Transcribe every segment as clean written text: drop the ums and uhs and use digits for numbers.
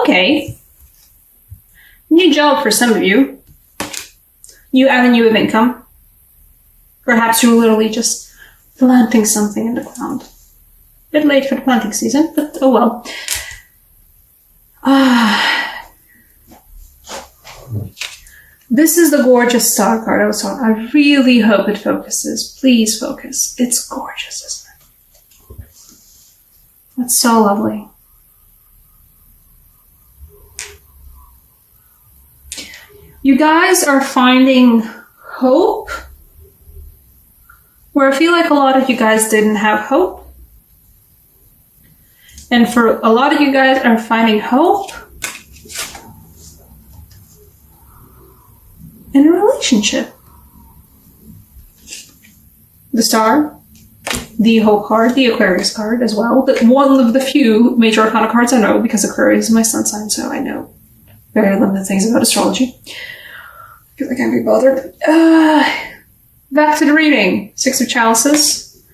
Okay. New job for some of you. New avenue of income. Perhaps you're literally just planting something in the ground. Bit late for the planting season, but oh well. This is the gorgeous star card I was talking. I really hope it focuses. Please focus. It's gorgeous, isn't it? That's so lovely. You guys are finding hope where I feel like a lot of you guys didn't have hope. And for a lot of you guys are finding hope in a relationship. The Star, the Hope card, the Aquarius card as well. One of the few major arcana cards I know, because Aquarius is my sun sign, so I know very limited things about astrology. I feel like I can't be bothered. Back to the reading. Six of Chalices.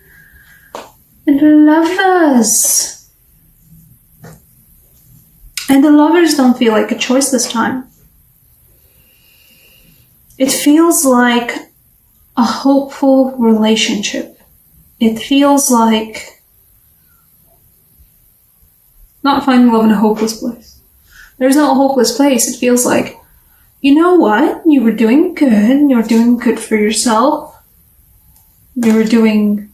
And the Lovers. And the Lovers don't feel like a choice this time. It feels like a hopeful relationship. It feels like not finding love in a hopeless place. There's no hopeless place. It feels like, you know what? You were doing good. You were doing good for yourself. You were doing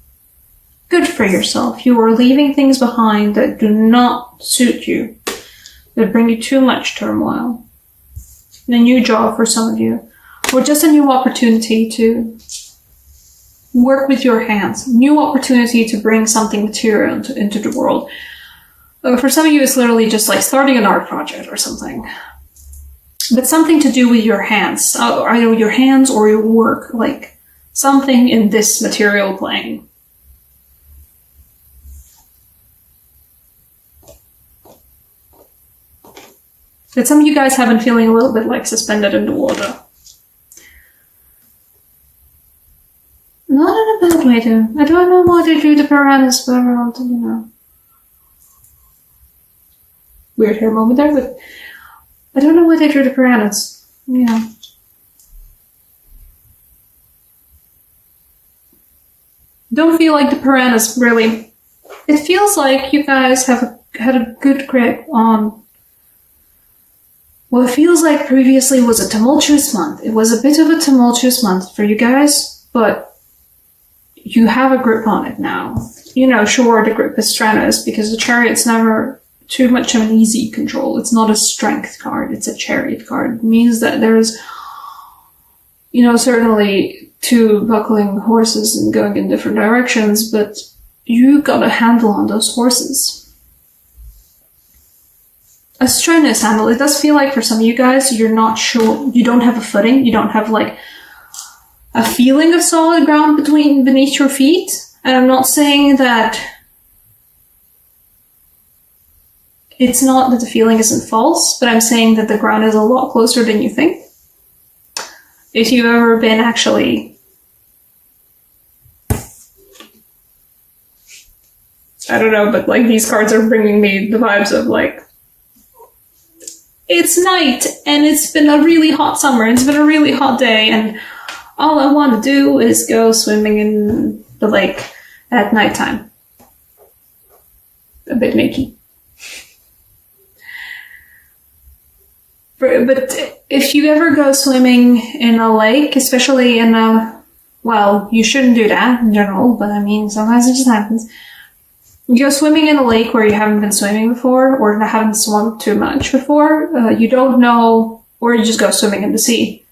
good for yourself. You were leaving things behind that do not suit you, that bring you too much turmoil. And a new job for some of you. Or just a new opportunity to work with your hands. New opportunity to bring something material into the world. For some of you, it's literally just like starting an art project or something. But something to do with your hands. Either your hands or your work. Like something in this material plane. But some of you guys have been feeling a little bit like suspended in the water. Not in a bad way, though. I don't know why they drew the piranhas, but you know. Weird hair moment there, but I don't know why they drew the piranhas. You know. Don't feel like the piranhas, really. It feels like you guys have had a good grip on what feels like previously was a tumultuous month. It was a bit of a tumultuous month for you guys, but you have a grip on it now. You know, sure, the grip is strenuous because the Chariot's never too much of an easy control. It's not a strength card, it's a Chariot card. It means that there's, you know, certainly two buckling horses and going in different directions, but you got a handle on those horses. A strenuous handle. It does feel like for some of you guys, you're not sure, you don't have a footing, you don't have like a feeling of solid ground beneath your feet. And I'm not saying that it's not that the feeling isn't false, but I'm saying that the ground is a lot closer than you think. If you've ever been actually, I don't know, but like these cards are bringing me the vibes of like, it's night and it's been a really hot summer, it's been a really hot day, and all I want to do is go swimming in the lake at nighttime. A bit makey. But if you ever go swimming in a lake, especially in a, well, you shouldn't do that in general, but I mean, sometimes it just happens. You go swimming in a lake where you haven't been swimming before, or haven't swum too much before, you don't know, or you just go swimming in the sea.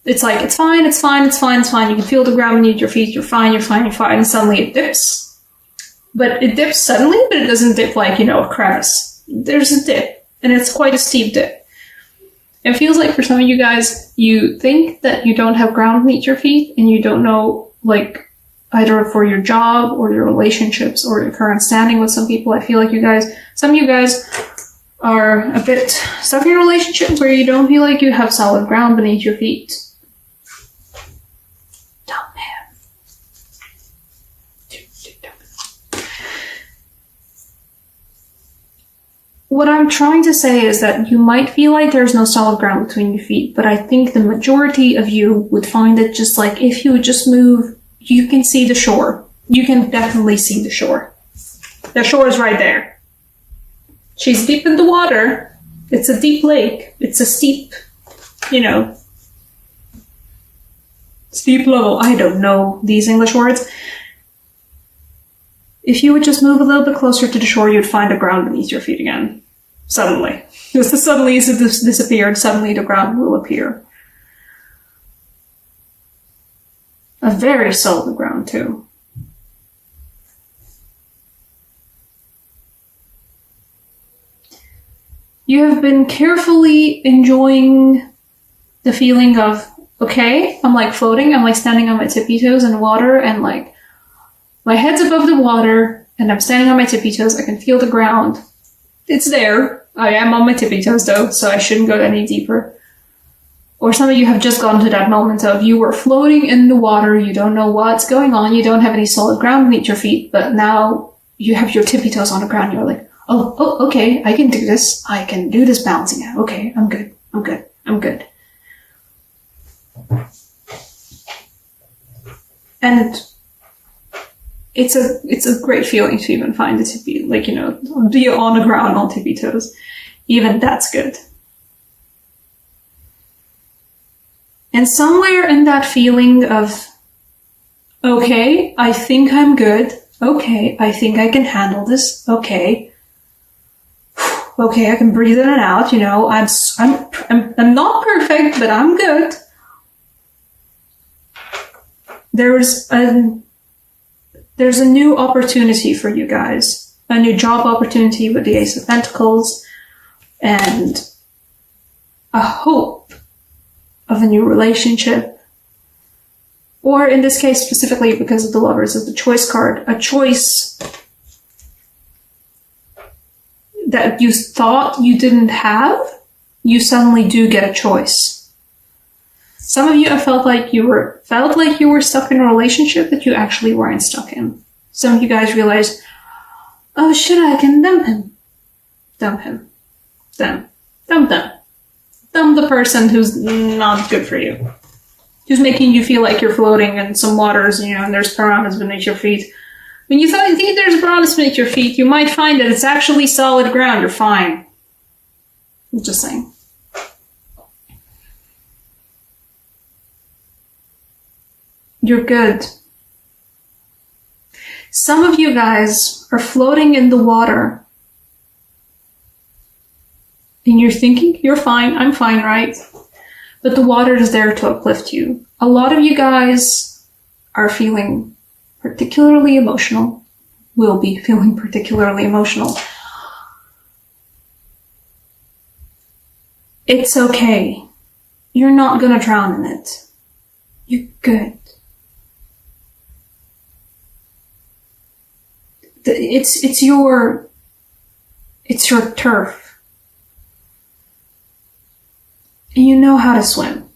It's like, it's fine, it's fine, it's fine, it's fine. You can feel the ground beneath your feet, you're fine, you're fine, you're fine, and suddenly it dips. But it dips suddenly, but it doesn't dip like, you know, a crevice. There's a dip, and it's quite a steep dip. It feels like for some of you guys, you think that you don't have ground beneath your feet, and you don't know, like, either for your job, or your relationships, or your current standing with some people. I feel like you guys, some of you guys are a bit stuck in a relationship where you don't feel like you have solid ground beneath your feet. what I'm trying to say is that you might feel like there's no solid ground between your feet, but I think the majority of you would find it just like if you would just move, you can see the shore. You can definitely see the shore. The shore is right there. She's deep in the water. It's a deep lake. It's a steep, steep level. I don't know these English words. If you would just move a little bit closer to the shore, you'd find the ground beneath your feet again. Suddenly. Just as suddenly as it disappeared, suddenly the ground will appear. A very solid ground, too. You have been carefully enjoying the feeling of, okay, I'm like floating, I'm like standing on my tippy toes in the water, and like my head's above the water, and I'm standing on my tippy toes. I can feel the ground. It's there. I am on my tippy toes though, so I shouldn't go any deeper. Or some of you have just gotten to that moment of you were floating in the water, you don't know what's going on, you don't have any solid ground beneath your feet, but now you have your tippy toes on the ground, you're like, oh, okay, I can do this. I can do this balancing act. Okay, I'm good. And it's a great feeling to even find the tippy, be on the ground on tippy toes. Even that's good. And somewhere in that feeling of, okay, I think I'm good. Okay, I think I can handle this. Okay, I can breathe in and out. I'm not perfect, but I'm good. There's a new opportunity for you guys, a new job opportunity with the Ace of Pentacles, and a hope of a new relationship. Or in this case specifically, because of the Lovers of the Choice card, a choice that you thought you didn't have, you suddenly do get a choice. Some of you have felt like you were stuck in a relationship that you actually weren't stuck in. Some of you guys realized, oh shit, I can dump him. Dump him. Dump them. Dump the person who's not good for you. Who's making you feel like you're floating in some waters, and there's piranhas beneath your feet. When you think there's piranhas beneath your feet, you might find that it's actually solid ground. You're fine. I'm just saying. You're good. Some of you guys are floating in the water. And you're thinking, you're fine, I'm fine, right? But the water is there to uplift you. A lot of you guys are feeling particularly emotional, will be feeling particularly emotional. It's okay. You're not gonna drown in it. You're good. It's your turf. And you know how to swim.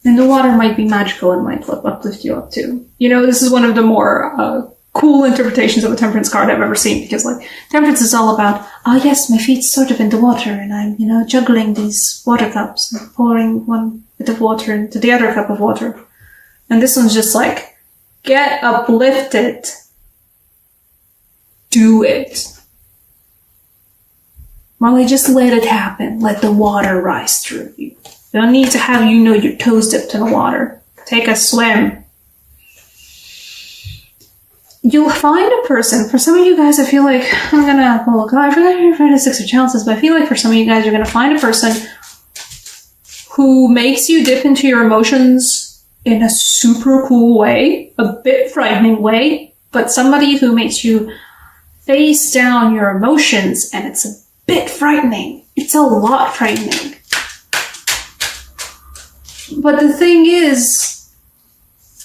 And the water might be magical and might uplift you up too. This is one of the more cool interpretations of a Temperance card I've ever seen, because Temperance is all about, yes, my feet's sort of in the water and I'm, juggling these water cups and pouring one bit of water into the other cup of water. And this one's just like, get uplifted. Do it. Marley, just let it happen. Let the water rise through you. You don't need to have your toes dipped in the water. Take a swim. You'll find a person. For some of you guys, I feel like I forgot the 6 of Chalices, but I feel like for some of you guys, you're gonna find a person who makes you dip into your emotions in a super cool way, a bit frightening way, but somebody who makes you face down your emotions, and it's a bit frightening. It's a lot frightening. But the thing is,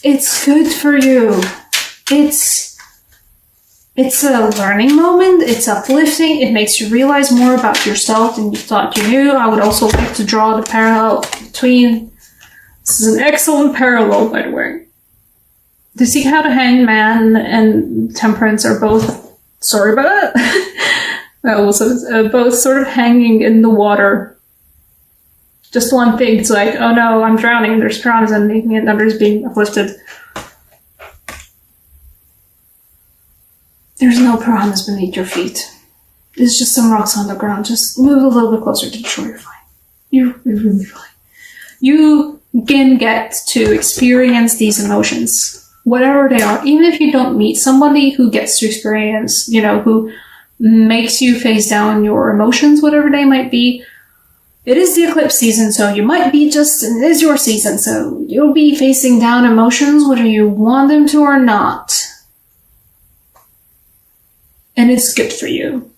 it's good for you. It's a learning moment. It's uplifting. It makes you realize more about yourself than you thought you knew. I would also like to draw the parallel between... This is an excellent parallel, by the way. To see how the Hanged Man and Temperance are both sorry about that. Also, both sort of hanging in the water. Just one thing, it's like, oh no, I'm drowning, there's piranhas underneath me, and others being uplifted. There's no piranhas beneath your feet. There's just some rocks on the ground. Just move a little bit closer to the shore, you're fine. You're really fine. You can get to experience these emotions, whatever they are, even if you don't meet somebody who gets to experience, who makes you face down your emotions, whatever they might be. It is the eclipse season, so you might be it is your season, so you'll be facing down emotions whether you want them to or not. And it's good for you.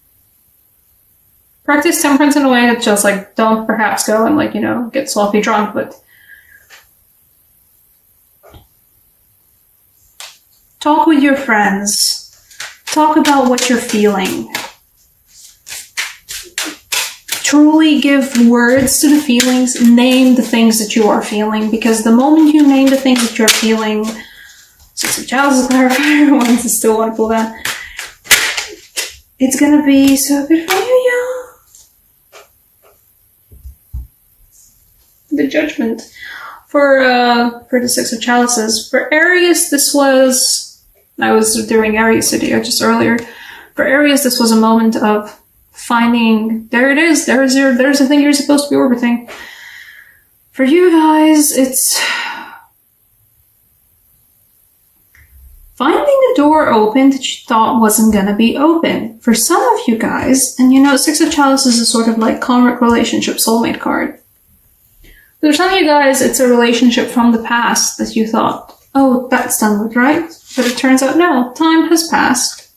Practice temperance in a way that just don't perhaps go and get sloppy drunk, but talk with your friends. Talk about what you're feeling. Truly give words to the feelings. Name the things that you are feeling, because the moment you name the things that you're feeling, Six of Chalices clarifier, once is still wonderful that. It's gonna be so good for you, y'all. The Judgment. For the Six of Chalices. For Aries, this was... I was doing Aries video just earlier. For Aries, this was a moment of finding... There it is. There's the thing you're supposed to be orbiting. For you guys, it's... finding a door open that you thought wasn't gonna be open. For some of you guys, and Six of Chalices is sort of like karmic relationship soulmate card. For some of you guys, it's a relationship from the past that you thought, oh, that's done with, right? But it turns out, no, time has passed.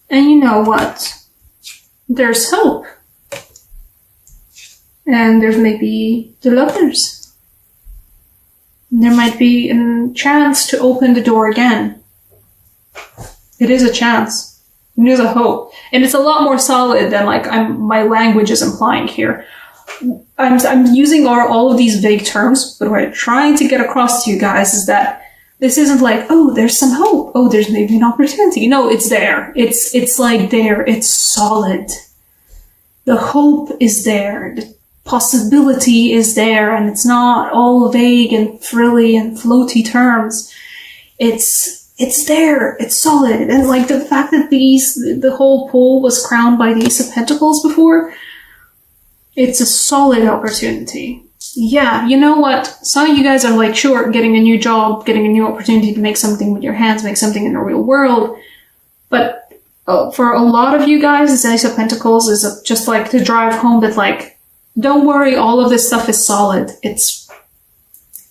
And you know what? There's hope. And there's maybe the lovers. There might be a chance to open the door again. It is a chance. It is a hope. And it's a lot more solid than my language is implying here. I'm using all of these vague terms, but what I'm trying to get across to you guys is that this isn't oh, there's some hope. Oh, there's maybe an opportunity. No, it's there. It's there. It's solid. The hope is there. The possibility is there, and it's not all vague and frilly and floaty terms. It's there. It's solid. And the fact that the whole pool was crowned by the Ace of Pentacles before, it's a solid opportunity. Yeah, you know what? Some of you guys are sure, getting a new job, getting a new opportunity to make something with your hands, make something in the real world. But for a lot of you guys, this Ace of Pentacles is just to drive home that don't worry, all of this stuff is solid. It's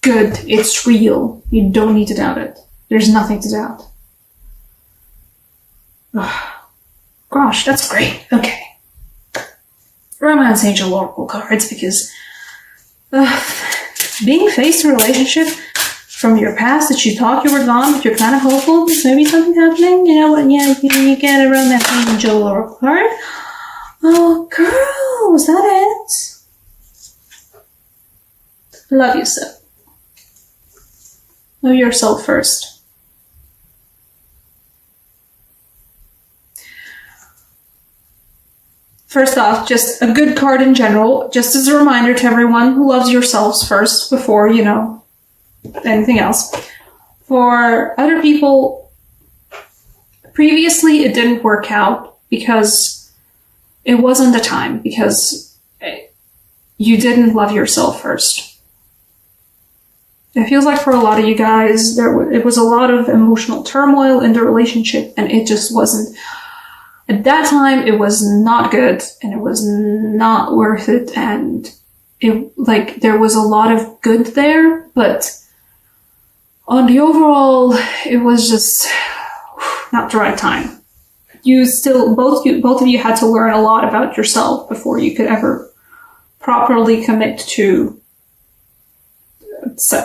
good. It's real. You don't need to doubt it. There's nothing to doubt. Gosh, that's great. Okay. Romance Angel Oracle cards, because being faced a relationship from your past that you thought you were gone, but you're kind of hopeful there's maybe something happening. You know what? Yeah, you get a Romance Angel Oracle card. Oh, girl, was that it? Love yourself. Love yourself first. First off, just a good card in general, just as a reminder to everyone who loves yourselves first before, anything else. For other people, previously it didn't work out because it wasn't the time, because you didn't love yourself first. It feels like for a lot of you guys, it was a lot of emotional turmoil in the relationship, and it just wasn't... At that time, it was not good, and it was not worth it, and there was a lot of good there, but on the overall, it was just not the right time. Both of you had to learn a lot about yourself before you could ever properly commit to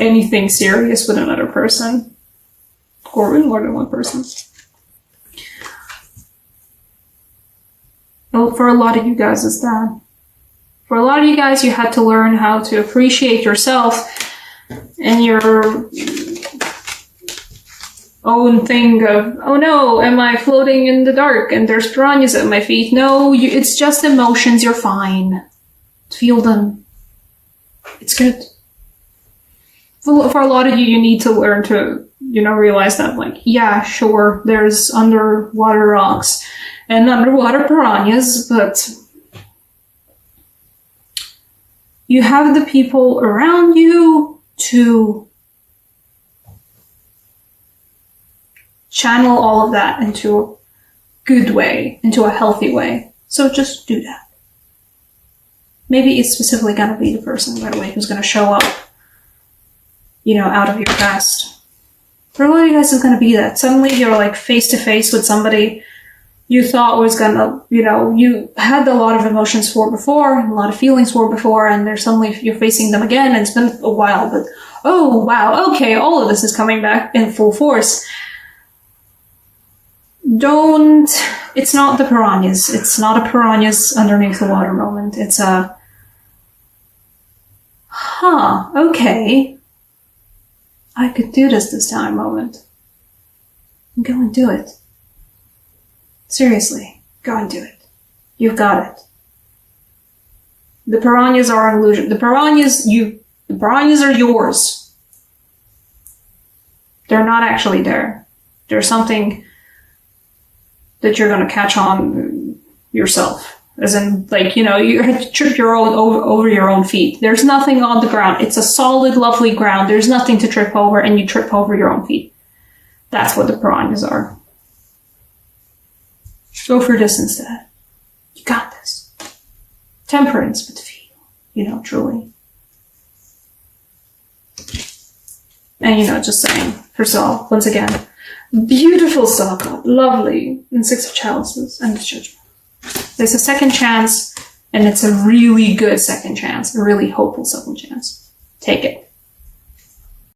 anything serious with another person, or with more than one person. For a lot of you guys, it's that. For a lot of you guys, you had to learn how to appreciate yourself and your own thing of, oh no, am I floating in the dark and there's piranhas at my feet? No, it's just emotions, you're fine. Feel them. It's good. For a lot of you, you need to learn to, realize that, like, yeah, sure, there's underwater rocks and underwater piranhas, but you have the people around you to channel all of that into a good way, into a healthy way. So just do that. Maybe it's specifically going to be the person right away who's going to show up, out of your past. For a lot of you guys, it's going to be that. Suddenly you're like face to face with somebody you thought was going to, you had a lot of emotions for before, a lot of feelings for before, and they're suddenly you're facing them again, and it's been a while, but oh wow, okay, all of this is coming back in full force. It's not the piranhas. It's not a piranhas underneath the water moment. It's a, okay, I could do this time moment. Go and do it. Seriously, go and do it. You've got it. The piranhas are an illusion. The piranhas are yours. They're not actually there. They're something that you're going to catch on yourself. As in, like, you had to trip over your own feet. There's nothing on the ground. It's a solid, lovely ground. There's nothing to trip over, and you trip over your own feet. That's what the piranhas are. Go for this instead. You got this. Temperance, but feel, truly. And, just saying, for Saul, once again, beautiful Saul God, lovely, and Six of Chalices, and the Judgment. There's a second chance, and it's a really good second chance, a really hopeful second chance. Take it.